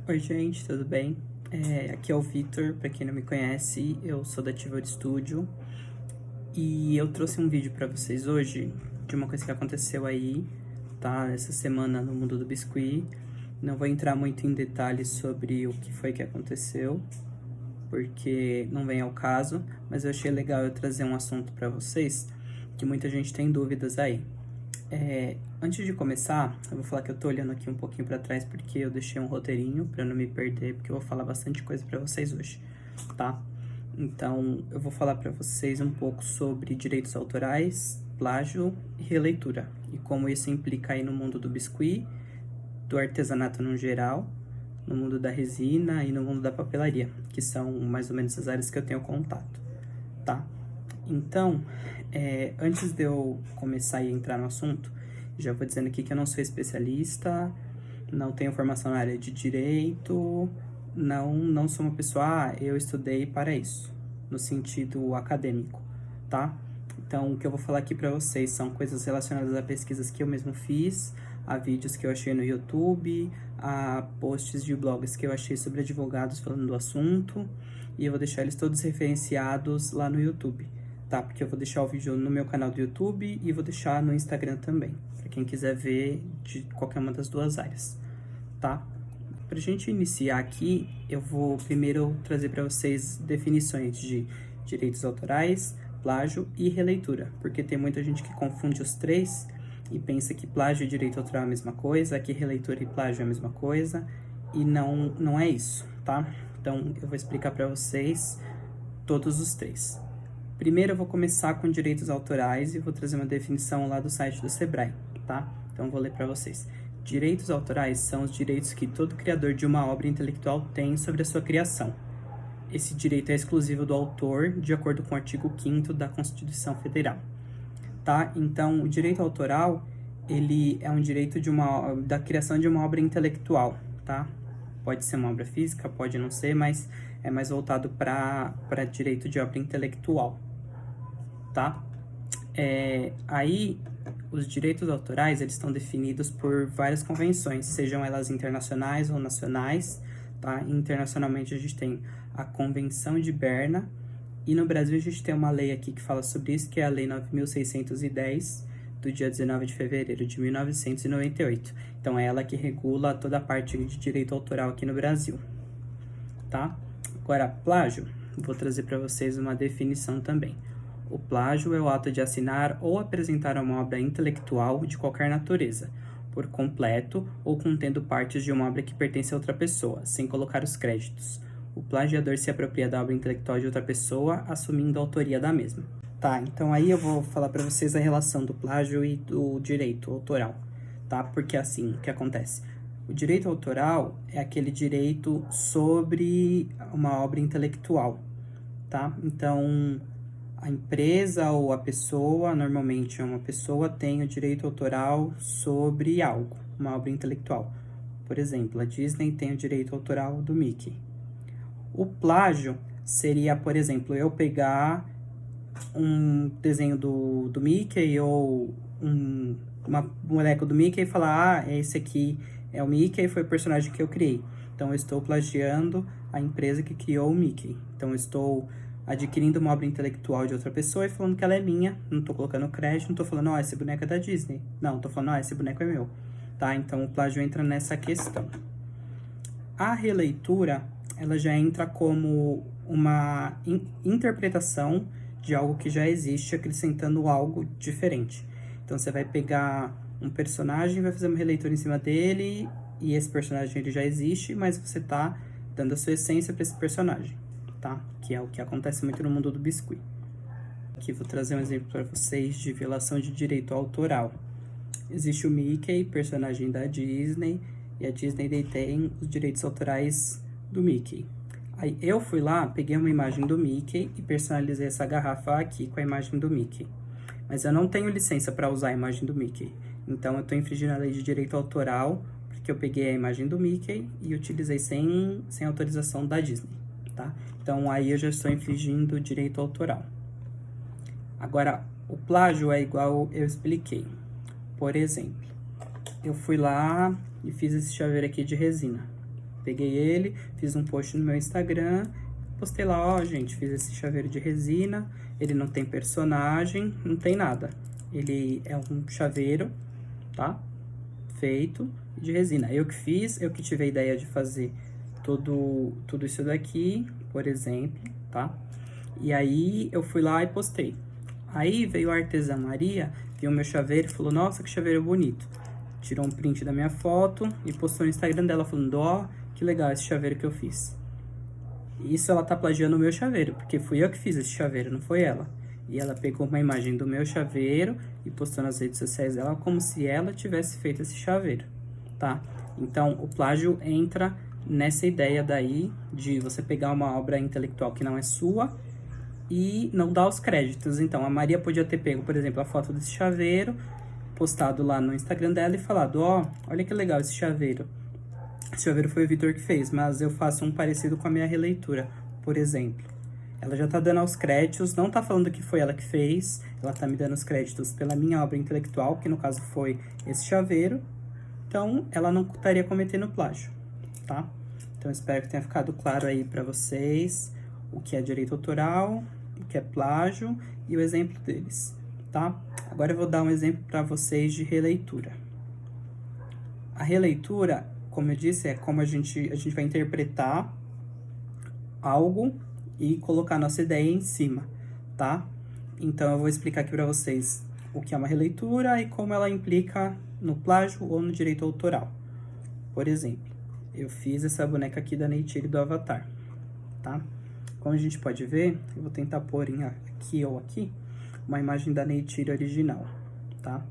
Oi, gente, tudo bem? Aqui é o Vitor, pra quem não me conhece, eu sou da Tivoli Studio e eu trouxe um vídeo pra vocês hoje de uma coisa que aconteceu aí, tá? Essa semana no mundo do biscuit. Não vou entrar muito em detalhes sobre o que foi que aconteceu, porque não vem ao caso, mas eu achei legal eu trazer um assunto pra vocês que muita gente tem dúvidas aí. Antes de começar, eu vou falar que eu tô olhando aqui um pouquinho pra trás porque eu deixei um roteirinho pra não me perder, porque eu vou falar bastante coisa pra vocês hoje, tá? Então, eu vou falar pra vocês um pouco sobre direitos autorais, plágio e releitura, e como isso implica aí no mundo do biscuit, do artesanato no geral, no mundo da resina e no mundo da papelaria, que são mais ou menos as áreas que eu tenho contato, tá? Então, antes de eu começar a entrar no assunto, já vou dizendo aqui que eu não sou especialista, não tenho formação na área de direito, não sou uma pessoa, eu estudei para isso, no sentido acadêmico, tá? Então, o que eu vou falar aqui para vocês são coisas relacionadas a pesquisas que eu mesmo fiz, a vídeos que eu achei no YouTube, a posts de blogs que eu achei sobre advogados falando do assunto, e eu vou deixar eles todos referenciados lá no YouTube, tá? Porque eu vou deixar o vídeo no meu canal do YouTube e vou deixar no Instagram também, para quem quiser ver de qualquer uma das duas áreas, tá? Pra gente iniciar aqui, eu vou primeiro trazer para vocês definições de direitos autorais, plágio e releitura, porque tem muita gente que confunde os três e pensa que plágio e direito autoral é a mesma coisa, que releitura e plágio é a mesma coisa, e não é isso, tá? Então, eu vou explicar para vocês todos os três. Primeiro, eu vou começar com direitos autorais e vou trazer uma definição lá do site do Sebrae, tá? Então, eu vou ler para vocês. Direitos autorais são os direitos que todo criador de uma obra intelectual tem sobre a sua criação. Esse direito é exclusivo do autor, de acordo com o artigo 5º da Constituição Federal, tá? Então, o direito autoral, ele é um direito da criação de uma obra intelectual, tá? Pode ser uma obra física, pode não ser, mas é mais voltado para direito de obra intelectual, tá? Aí, os direitos autorais, eles estão definidos por várias convenções, sejam elas internacionais ou nacionais, tá? Internacionalmente, a gente tem a Convenção de Berna, e no Brasil, a gente tem uma lei aqui que fala sobre isso, que é a Lei 9.610, do dia 19 de fevereiro de 1998. Então, é ela que regula toda a parte de direito autoral aqui no Brasil, tá? Agora, plágio, vou trazer para vocês uma definição também. O plágio é o ato de assinar ou apresentar uma obra intelectual de qualquer natureza, por completo ou contendo partes de uma obra que pertence a outra pessoa, sem colocar os créditos. O plagiador se apropria da obra intelectual de outra pessoa, assumindo a autoria da mesma. Tá, então aí eu vou falar para vocês a relação do plágio e do direito autoral, tá? Porque assim, o que acontece? O direito autoral é aquele direito sobre uma obra intelectual, tá? Então, a empresa ou a pessoa, normalmente uma pessoa, tem o direito autoral sobre algo, uma obra intelectual. Por exemplo, a Disney tem o direito autoral do Mickey. O plágio seria, por exemplo, eu pegar um desenho do Mickey ou uma boneca do Mickey e falar, esse aqui é o Mickey, foi o personagem que eu criei. Então, eu estou plagiando a empresa que criou o Mickey. Então, eu estou adquirindo uma obra intelectual de outra pessoa e falando que ela é minha, não estou colocando crédito, não estou falando, esse boneco é da Disney. Não, estou falando, esse boneco é meu. Tá? Então, o plágio entra nessa questão. A releitura, ela já entra como uma interpretação de algo que já existe, acrescentando algo diferente. Então, você vai pegar um personagem, vai fazer uma releitura em cima dele, e esse personagem ele já existe, mas você tá dando a sua essência para esse personagem, tá? Que é o que acontece muito no mundo do biscuit. Aqui vou trazer um exemplo para vocês de violação de direito autoral. Existe o Mickey, personagem da Disney, e a Disney detém os direitos autorais do Mickey. Aí eu fui lá, peguei uma imagem do Mickey e personalizei essa garrafa aqui com a imagem do Mickey. Mas eu não tenho licença para usar a imagem do Mickey. Então eu estou infringindo a lei de direito autoral, porque eu peguei a imagem do Mickey e utilizei sem autorização da Disney, tá? Então aí eu já estou infringindo o direito autoral. Agora, o plágio é igual eu expliquei. Por exemplo, eu fui lá e fiz esse chaveiro aqui de resina. Peguei ele, fiz um post no meu Instagram, postei lá, ó, gente, fiz esse chaveiro de resina, ele não tem personagem, não tem nada. Ele é um chaveiro, tá? Feito de resina. Eu que fiz, eu que tive a ideia de fazer tudo isso daqui, por exemplo, tá? E aí, eu fui lá e postei. Aí, veio a artesã Maria, viu meu chaveiro e falou, nossa, que chaveiro bonito. Tirou um print da minha foto e postou no Instagram dela, falando, ó, que legal esse chaveiro que eu fiz. Isso ela tá plagiando o meu chaveiro, porque fui eu que fiz esse chaveiro, não foi ela. E ela pegou uma imagem do meu chaveiro e postou nas redes sociais dela como se ela tivesse feito esse chaveiro, tá? Então, o plágio entra nessa ideia daí de você pegar uma obra intelectual que não é sua e não dar os créditos. Então, a Maria podia ter pego, por exemplo, a foto desse chaveiro, postado lá no Instagram dela e falado, ó, olha que legal esse chaveiro. Esse chaveiro foi o Vitor que fez, mas eu faço um parecido com a minha releitura, por exemplo. Ela já tá dando aos créditos, não tá falando que foi ela que fez, ela tá me dando os créditos pela minha obra intelectual, que no caso foi esse chaveiro. Então, ela não estaria cometendo plágio, tá? Então, espero que tenha ficado claro aí pra vocês o que é direito autoral, o que é plágio e o exemplo deles, tá? Agora eu vou dar um exemplo pra vocês de releitura. A releitura, como eu disse, é como a gente vai interpretar algo e colocar nossa ideia em cima, tá? Então, eu vou explicar aqui pra vocês o que é uma releitura e como ela implica no plágio ou no direito autoral. Por exemplo, eu fiz essa boneca aqui da Neytiri do Avatar, tá? Como a gente pode ver, eu vou tentar pôr aqui ou aqui uma imagem da Neytiri original, tá?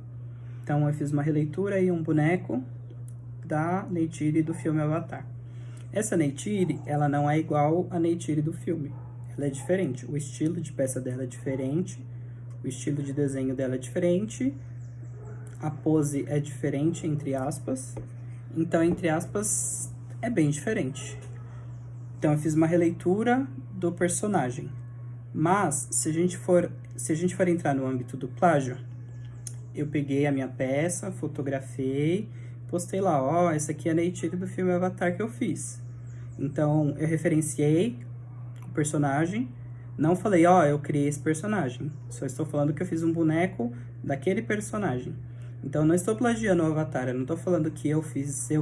Então, eu fiz uma releitura e um boneco da Neytiri do filme Avatar. Essa Neytiri, ela não é igual a Neytiri do filme. Ela é diferente. O estilo de peça dela é diferente. O estilo de desenho dela é diferente. A pose é diferente, entre aspas. Então, entre aspas, é bem diferente. Então, eu fiz uma releitura do personagem. Mas, se a gente for entrar no âmbito do plágio, eu peguei a minha peça, fotografei, postei lá, ó, essa aqui é a Neytiri do filme Avatar que eu fiz. Então, eu referenciei o personagem, não falei, ó, eu criei esse personagem. Só estou falando que eu fiz um boneco daquele personagem. Então, não estou plagiando o Avatar, eu não estou falando que eu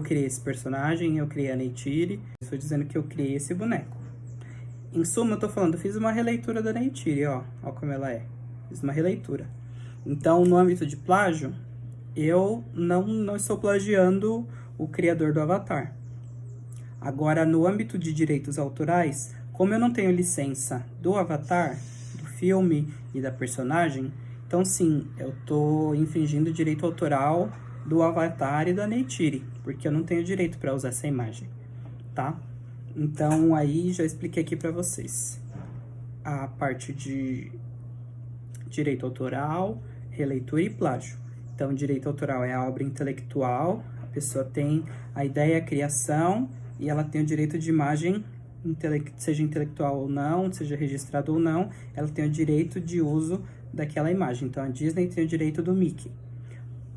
criei esse personagem, eu criei a Neytiri. Estou dizendo que eu criei esse boneco. Em suma, eu estou falando, fiz uma releitura da Neytiri, ó como ela é. Fiz uma releitura. Então, no âmbito de plágio, eu não estou plagiando o criador do Avatar. Agora, no âmbito de direitos autorais, como eu não tenho licença do Avatar, do filme e da personagem, então sim, eu tô infringindo o direito autoral do Avatar e da Neytiri, porque eu não tenho direito para usar essa imagem, tá? Então, aí já expliquei aqui para vocês a parte de direito autoral, releitura e plágio. Então, direito autoral é a obra intelectual, a pessoa tem a ideia, a criação, e ela tem o direito de imagem, seja intelectual ou não, seja registrado ou não, ela tem o direito de uso daquela imagem. Então, a Disney tem o direito do Mickey.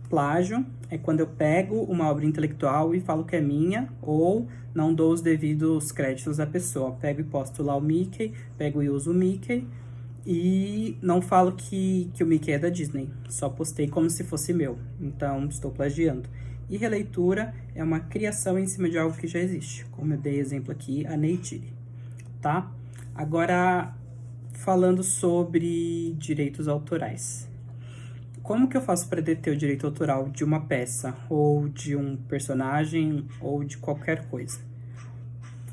Plágio é quando eu pego uma obra intelectual e falo que é minha, ou não dou os devidos créditos à pessoa. Pego e posto lá o Mickey, pego e uso o Mickey, e não falo que o Mickey é da Disney, só postei como se fosse meu, então estou plagiando. E releitura é uma criação em cima de algo que já existe, como eu dei exemplo aqui, a Neytiri, tá? Agora, falando sobre direitos autorais. Como que eu faço para deter o direito autoral de uma peça, ou de um personagem, ou de qualquer coisa?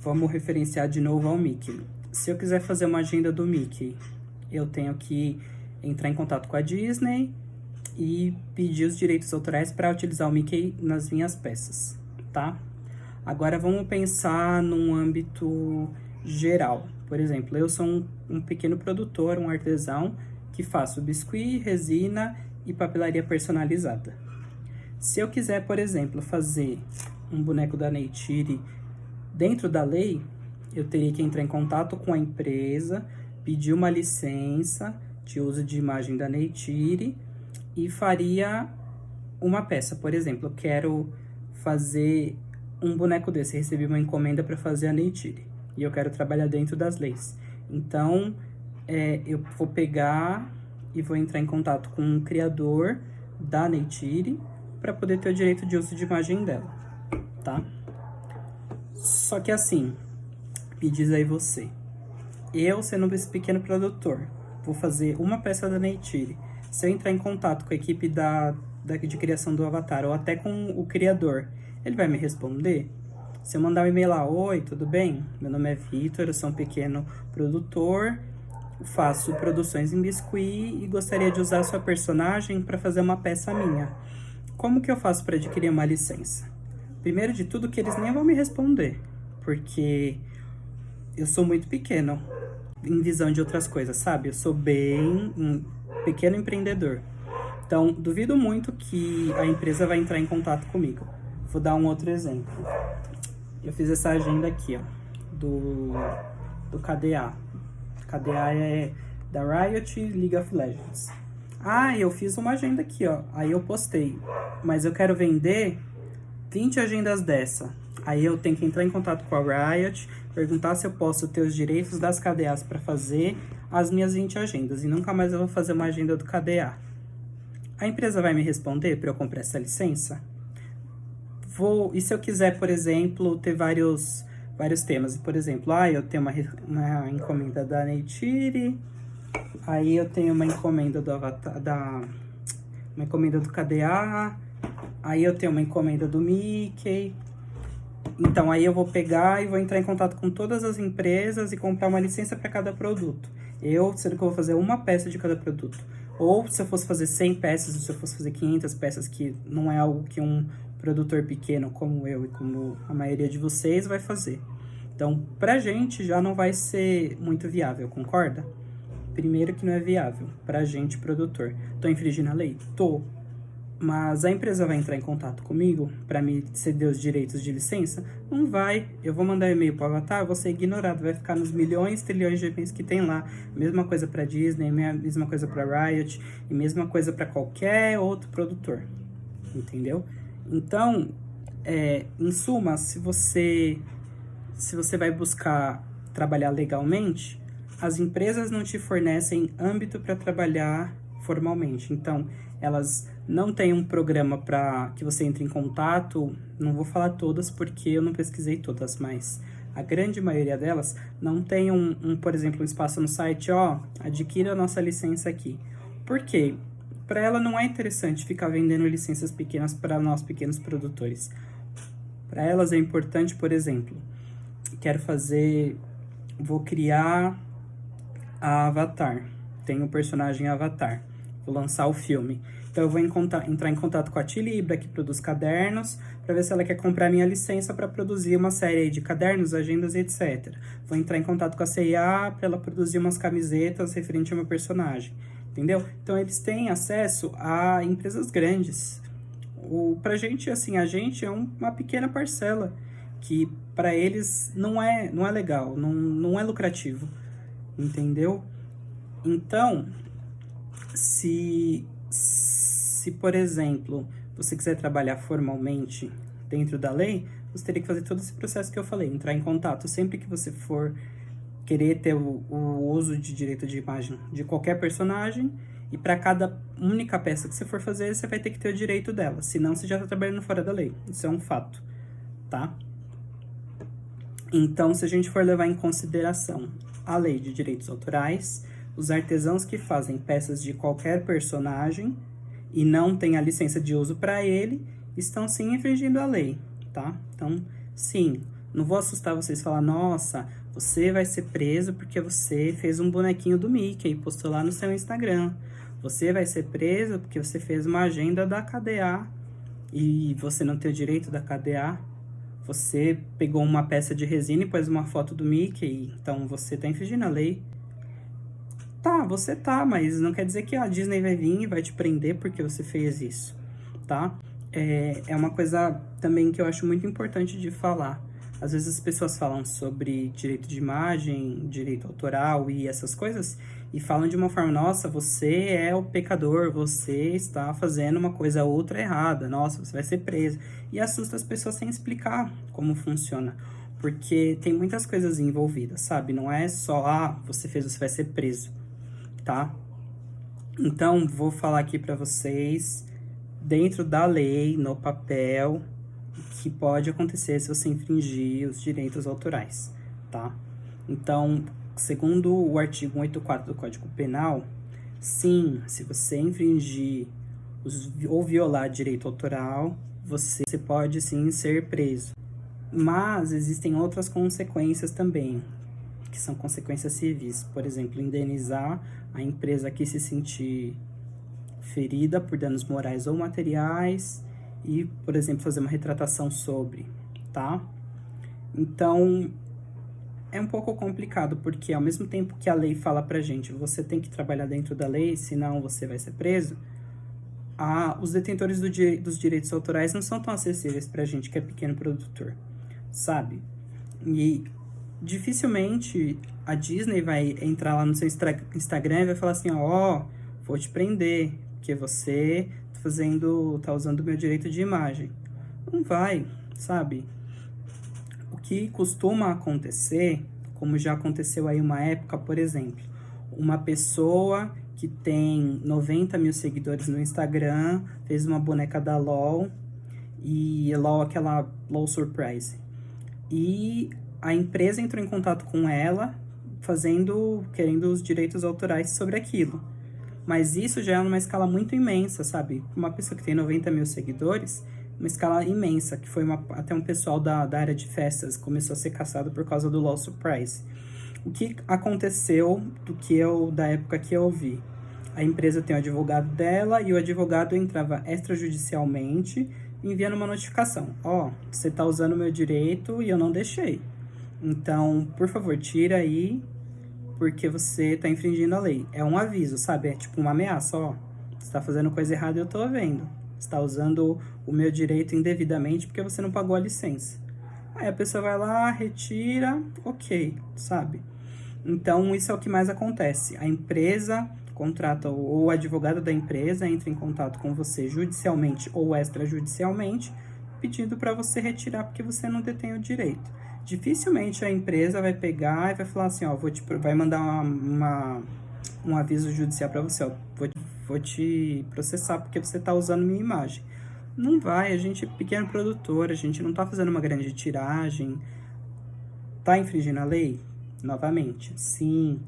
Vamos referenciar de novo ao Mickey. Se eu quiser fazer uma agenda do Mickey, eu tenho que entrar em contato com a Disney e pedir os direitos autorais para utilizar o Mickey nas minhas peças, tá? Agora vamos pensar num âmbito geral. Por exemplo, eu sou um pequeno produtor, um artesão, que faço biscuit, resina e papelaria personalizada. Se eu quiser, por exemplo, fazer um boneco da Neytiri dentro da lei, eu teria que entrar em contato com a empresa, pedir uma licença de uso de imagem da Neytiri e faria uma peça. Por exemplo, eu quero fazer um boneco desse, recebi uma encomenda para fazer a Neytiri, e eu quero trabalhar dentro das leis. Então, eu vou pegar e vou entrar em contato com o criador da Neytiri para poder ter o direito de uso de imagem dela, tá? Só que assim, me diz aí você, eu sendo esse pequeno produtor, vou fazer uma peça da Neytiri. Se eu entrar em contato com a equipe de criação do avatar ou até com o criador, ele vai me responder? Se eu mandar um e-mail lá, oi, tudo bem? Meu nome é Vitor, eu sou um pequeno produtor, faço produções em biscuit e gostaria de usar a sua personagem para fazer uma peça minha. Como que eu faço para adquirir uma licença? Primeiro de tudo que eles nem vão me responder, porque eu sou muito pequeno em visão de outras coisas, sabe? Eu sou bem um pequeno empreendedor. Então, duvido muito que a empresa vai entrar em contato comigo. Vou dar um outro exemplo. Eu fiz essa agenda aqui, ó, do KDA. KDA é da Riot League of Legends. Eu fiz uma agenda aqui, ó. Aí eu postei. Mas eu quero vender 20 agendas dessa. Aí eu tenho que entrar em contato com a Riot, perguntar se eu posso ter os direitos das KDAs para fazer as minhas 20 agendas. E nunca mais eu vou fazer uma agenda do KDA. A empresa vai me responder para eu comprar essa licença? E se eu quiser, por exemplo, ter vários temas? Por exemplo, eu tenho uma encomenda da Neytiri, aí eu tenho uma encomenda do Avatar, uma encomenda do KDA, aí eu tenho uma encomenda do Mickey. Então, aí eu vou pegar e vou entrar em contato com todas as empresas e comprar uma licença para cada produto. Sendo que eu vou fazer uma peça de cada produto. Ou se eu fosse fazer 100 peças, ou se eu fosse fazer 500 peças, que não é algo que um produtor pequeno como eu e como a maioria de vocês vai fazer. Então, pra gente já não vai ser muito viável, concorda? Primeiro que não é viável pra gente, produtor. Tô infringindo a lei? Tô. Mas a empresa vai entrar em contato comigo para me ceder os direitos de licença? Não vai. Eu vou mandar e-mail para o Avatar, vou ser ignorado. Vai ficar nos milhões, trilhões de e-mails que tem lá. Mesma coisa para Disney, mesma coisa para Riot e mesma coisa para qualquer outro produtor. Entendeu? Então, em suma, se você vai buscar trabalhar legalmente, as empresas não te fornecem âmbito para trabalhar formalmente. Então, elas não têm um programa para que você entre em contato. Não vou falar todas porque eu não pesquisei todas, mas a grande maioria delas não tem por exemplo, um espaço no site, adquira a nossa licença aqui. Por quê? Para ela não é interessante ficar vendendo licenças pequenas para nós pequenos produtores. Para elas é importante, por exemplo, vou criar a Avatar. Tem um personagem Avatar. Vou lançar o filme. Então eu vou entrar em contato com a Tilibra, que produz cadernos, para ver se ela quer comprar minha licença para produzir uma série de cadernos, agendas e etc. Vou entrar em contato com a C&A para ela produzir umas camisetas referente ao meu personagem. Entendeu? Então eles têm acesso a empresas grandes. Pra gente, assim, a gente é uma pequena parcela que para eles não é legal, não é lucrativo. Entendeu? Então, se por exemplo, você quiser trabalhar formalmente dentro da lei, você teria que fazer todo esse processo que eu falei, entrar em contato sempre que você for querer ter o uso de direito de imagem de qualquer personagem, e para cada única peça que você for fazer, você vai ter que ter o direito dela, senão você já está trabalhando fora da lei. Isso é um fato, tá? Então, se a gente for levar em consideração a lei de direitos autorais, os artesãos que fazem peças de qualquer personagem e não têm a licença de uso para ele, estão sim infringindo a lei, tá? Então, sim, não vou assustar vocês e falar, nossa, você vai ser preso porque você fez um bonequinho do Mickey e postou lá no seu Instagram. Você vai ser preso porque você fez uma agenda da KDA e você não tem o direito da KDA. Você pegou uma peça de resina e pôs uma foto do Mickey, então você tá infringindo a lei. Tá, você tá, mas não quer dizer que a Disney vai vir e vai te prender porque você fez isso, tá? É uma coisa também que eu acho muito importante de falar. Às vezes as pessoas falam sobre direito de imagem, direito autoral e essas coisas, e falam de uma forma, nossa, você é o pecador, você está fazendo uma coisa outra errada, nossa, você vai ser preso. E assusta as pessoas sem explicar como funciona, porque tem muitas coisas envolvidas, sabe? Não é só, você fez, você vai ser preso, tá? Então, vou falar aqui para vocês, dentro da lei, no papel, que pode acontecer se você infringir os direitos autorais, tá? Então, segundo o artigo 184 do Código Penal, sim, se você infringir ou violar direito autoral, você pode sim ser preso. Mas existem outras consequências também, que são consequências civis. Por exemplo, indenizar a empresa que se sentir ferida por danos morais ou materiais e, por exemplo, fazer uma retratação sobre, tá? Então, é um pouco complicado, porque ao mesmo tempo que a lei fala pra gente, você tem que trabalhar dentro da lei, senão você vai ser preso, os detentores dos direitos autorais não são tão acessíveis pra gente que é pequeno produtor, sabe? E dificilmente a Disney vai entrar lá no seu Instagram e vai falar assim, vou te prender, porque você tá usando o meu direito de imagem. Não vai, sabe? O que costuma acontecer, como já aconteceu aí uma época, por exemplo, uma pessoa que tem 90 mil seguidores no Instagram, fez uma boneca da LOL, e LOL, aquela LOL Surprise. E a empresa entrou em contato com ela, querendo os direitos autorais sobre aquilo. Mas isso já é numa escala muito imensa, sabe? Uma pessoa que tem 90 mil seguidores, uma escala imensa, que foi até um pessoal da área de festas começou a ser caçado por causa do LOL Surprise. O que aconteceu da época que eu vi? A empresa tem o advogado dela e o advogado entrava extrajudicialmente enviando uma notificação. Você tá usando o meu direito e eu não deixei. Então, por favor, tira aí, porque você tá infringindo a lei. É um aviso, sabe? É tipo uma ameaça, você tá fazendo coisa errada e eu tô vendo. Você tá usando o meu direito indevidamente porque você não pagou a licença. Aí a pessoa vai lá, retira, ok, sabe? Então, isso é o que mais acontece. A empresa contrata, ou o advogado da empresa entra em contato com você judicialmente ou extrajudicialmente, pedindo para você retirar porque você não detém o direito. Dificilmente a empresa vai pegar e vai falar assim, vai mandar um aviso judicial para você, vou te processar porque você está usando minha imagem. Não vai, a gente é pequeno produtor, a gente não está fazendo uma grande tiragem. Tá infringindo a lei? Novamente, sim,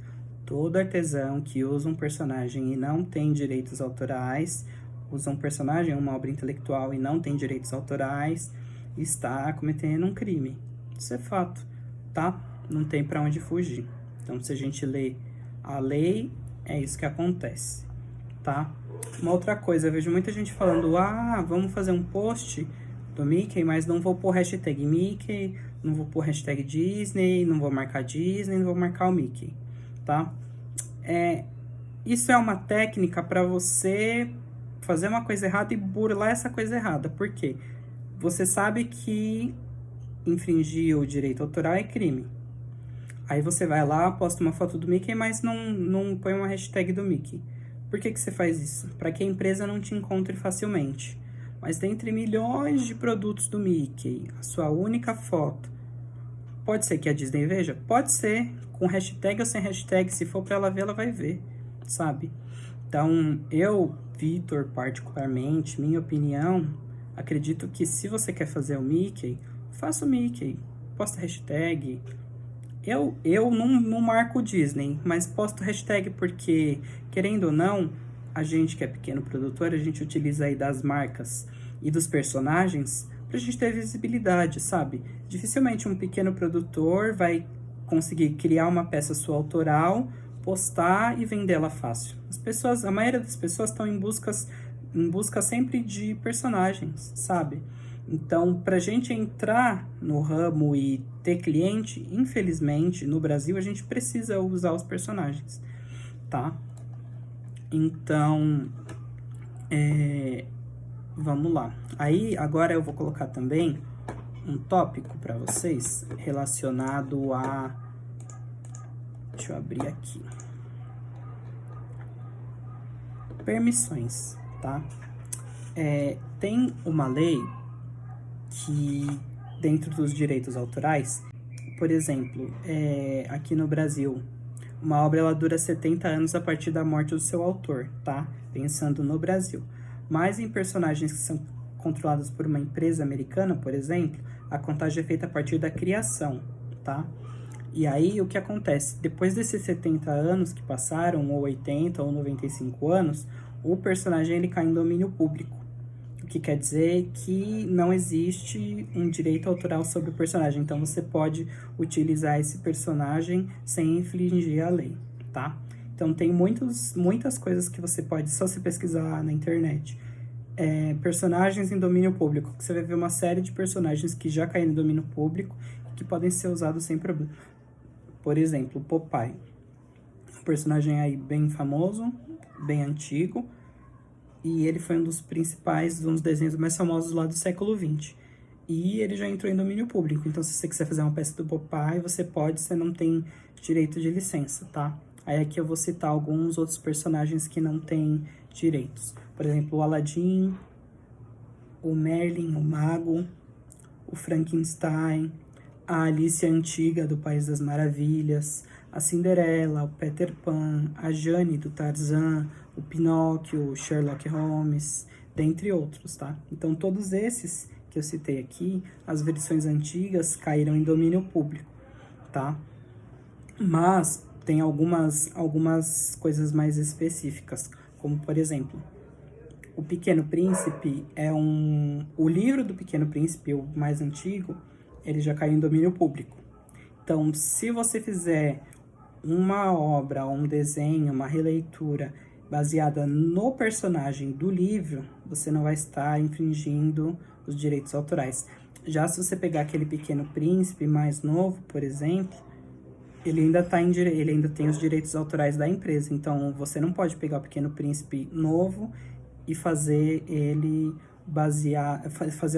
todo artesão que usa um personagem e não tem direitos autorais, usa um personagem, uma obra intelectual e não tem direitos autorais, está cometendo um crime. Isso é fato, tá? Não tem pra onde fugir. Então, se a gente lê a lei, é isso que acontece, tá? Uma outra coisa, eu vejo muita gente falando, vamos fazer um post do Mickey, mas não vou pôr hashtag Mickey, não vou pôr hashtag Disney, não vou marcar Disney, não vou marcar o Mickey, tá? Isso é uma técnica para você fazer uma coisa errada e burlar essa coisa errada. Por quê? Você sabe que infringir o direito autoral é crime. Aí você vai lá, posta uma foto do Mickey, mas não põe uma hashtag do Mickey. Por que você faz isso? Para que a empresa não te encontre facilmente. Mas dentre milhões de produtos do Mickey, a sua única foto, pode ser que a Disney veja? Pode ser, com hashtag ou sem hashtag, se for para ela ver, ela vai ver, sabe? Então, eu, Vitor, particularmente, minha opinião, acredito que se você quer fazer o Mickey, faça o Mickey, posta hashtag. Eu não marco o Disney, mas posto hashtag porque, querendo ou não, a gente que é pequeno produtor, a gente utiliza aí das marcas e dos personagens pra gente ter visibilidade, sabe? Dificilmente um pequeno produtor vai conseguir criar uma peça sua autoral, postar e vendê-la fácil. A maioria das pessoas estão em busca sempre de personagens, sabe? Então, pra gente entrar no ramo e ter cliente, infelizmente, no Brasil, a gente precisa usar os personagens, tá? Então, vamos lá. Aí, agora eu vou colocar também um tópico para vocês relacionado a... Deixa eu abrir aqui. permissões, tá? Tem uma lei que, dentro dos direitos autorais, por exemplo, aqui no Brasil, uma obra ela dura 70 anos a partir da morte do seu autor, tá? Pensando no Brasil. Mas em personagens que são controlados por uma empresa americana, por exemplo, a contagem é feita a partir da criação, tá? E aí, o que acontece? Depois desses 70 anos que passaram, ou 80 ou 95 anos, o personagem ele cai em domínio público. O que quer dizer que não existe um direito autoral sobre o personagem. Então, você pode utilizar esse personagem sem infringir a lei, tá? Então, tem muitas coisas que você pode só se pesquisar na internet. Personagens em domínio público. Você vai ver uma série de personagens que já caíram em domínio público e que podem ser usados sem problema. Por exemplo, Popeye. Um personagem aí bem famoso, bem antigo. E ele foi um dos principais, um dos desenhos mais famosos lá do século XX. E ele já entrou em domínio público. Então, se você quiser fazer uma peça do Popeye, você pode, você não tem direito de licença, tá? Aí aqui eu vou citar alguns outros personagens que não têm direitos. Por exemplo, o Aladdin, o Merlin, o Mago, o Frankenstein, a Alice Antiga do País das Maravilhas, a Cinderela, o Peter Pan, a Jane do Tarzan, o Pinóquio, o Sherlock Holmes, dentre outros, tá? Então, todos esses que eu citei aqui, as versões antigas caíram em domínio público, tá? Mas tem algumas coisas mais específicas, como, por exemplo, O Pequeno Príncipe o livro do Pequeno Príncipe, o mais antigo, ele já caiu em domínio público. Então, se você fizer uma obra, um desenho, uma releitura baseada no personagem do livro, você não vai estar infringindo os direitos autorais. Já se você pegar aquele Pequeno Príncipe mais novo, por exemplo, ele ainda tem os direitos autorais da empresa. Então, você não pode pegar o Pequeno Príncipe novo e fazer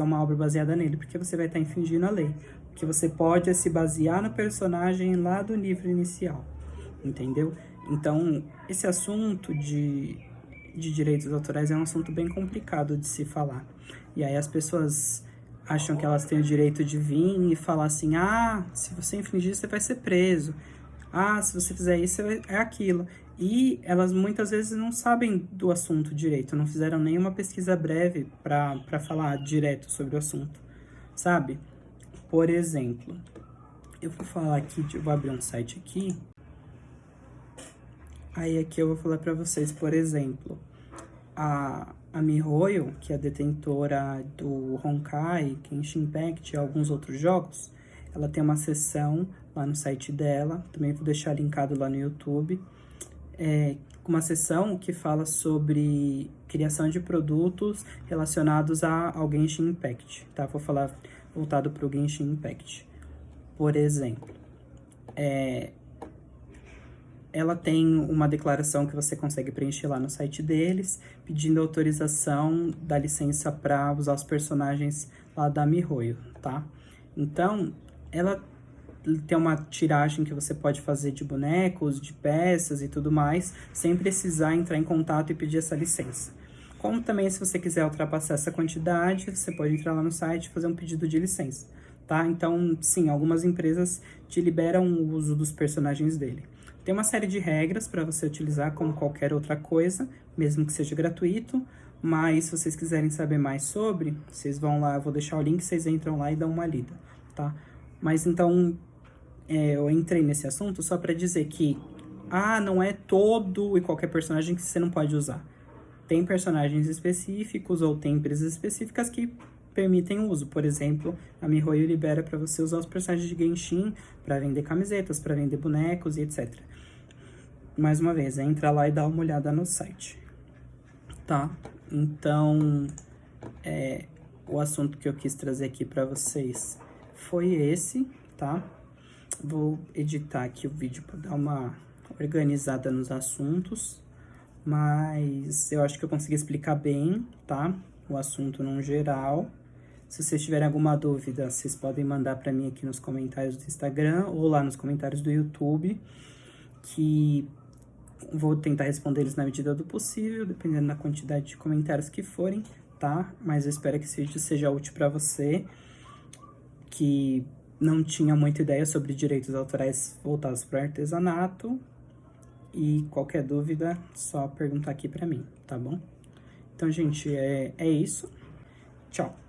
uma obra baseada nele, porque você vai estar infringindo a lei. O que você pode é se basear no personagem lá do livro inicial, entendeu? Então, esse assunto de direitos autorais é um assunto bem complicado de se falar. E aí as pessoas acham que elas têm o direito de vir e falar assim, se você infringir, você vai ser preso. Se você fizer isso, é aquilo. E elas muitas vezes não sabem do assunto direito, não fizeram nenhuma pesquisa breve para falar direto sobre o assunto, sabe? Por exemplo, eu vou falar aqui, eu vou abrir um site aqui. Aí aqui eu vou falar para vocês, por exemplo, a MiHoYo, que é a detentora do Honkai, Genshin Impact e alguns outros jogos, ela tem uma seção lá no site dela, também vou deixar linkado lá no YouTube, uma seção que fala sobre criação de produtos relacionados ao Genshin Impact, tá? Vou falar voltado para o Genshin Impact. Por exemplo, ela tem uma declaração que você consegue preencher lá no site deles, pedindo autorização da licença para usar os personagens lá da MiHoYo, tá? Então, ela tem uma tiragem que você pode fazer de bonecos, de peças e tudo mais, sem precisar entrar em contato e pedir essa licença. Como também, se você quiser ultrapassar essa quantidade, você pode entrar lá no site e fazer um pedido de licença, tá? Então, sim, algumas empresas te liberam o uso dos personagens dele. Tem uma série de regras para você utilizar como qualquer outra coisa, mesmo que seja gratuito, mas se vocês quiserem saber mais sobre, vocês vão lá, eu vou deixar o link, vocês entram lá e dão uma lida, tá? Mas então, eu entrei nesse assunto só para dizer que, não é todo e qualquer personagem que você não pode usar. Tem personagens específicos ou tem empresas específicas que permitem o uso. Por exemplo, a MiHoYo libera para você usar os personagens de Genshin para vender camisetas, para vender bonecos e etc. Mais uma vez, entra lá e dá uma olhada no site, tá? Então, o assunto que eu quis trazer aqui para vocês foi esse, tá? Vou editar aqui o vídeo para dar uma organizada nos assuntos, mas eu acho que eu consegui explicar bem, tá? O assunto no geral. Se vocês tiverem alguma dúvida, vocês podem mandar para mim aqui nos comentários do Instagram ou lá nos comentários do YouTube, que Vou tentar responder eles na medida do possível, dependendo da quantidade de comentários que forem, tá? Mas eu espero que esse vídeo seja útil para você, que não tinha muita ideia sobre direitos autorais voltados para o artesanato. E qualquer dúvida, só perguntar aqui para mim, tá bom? Então, gente, é isso. Tchau!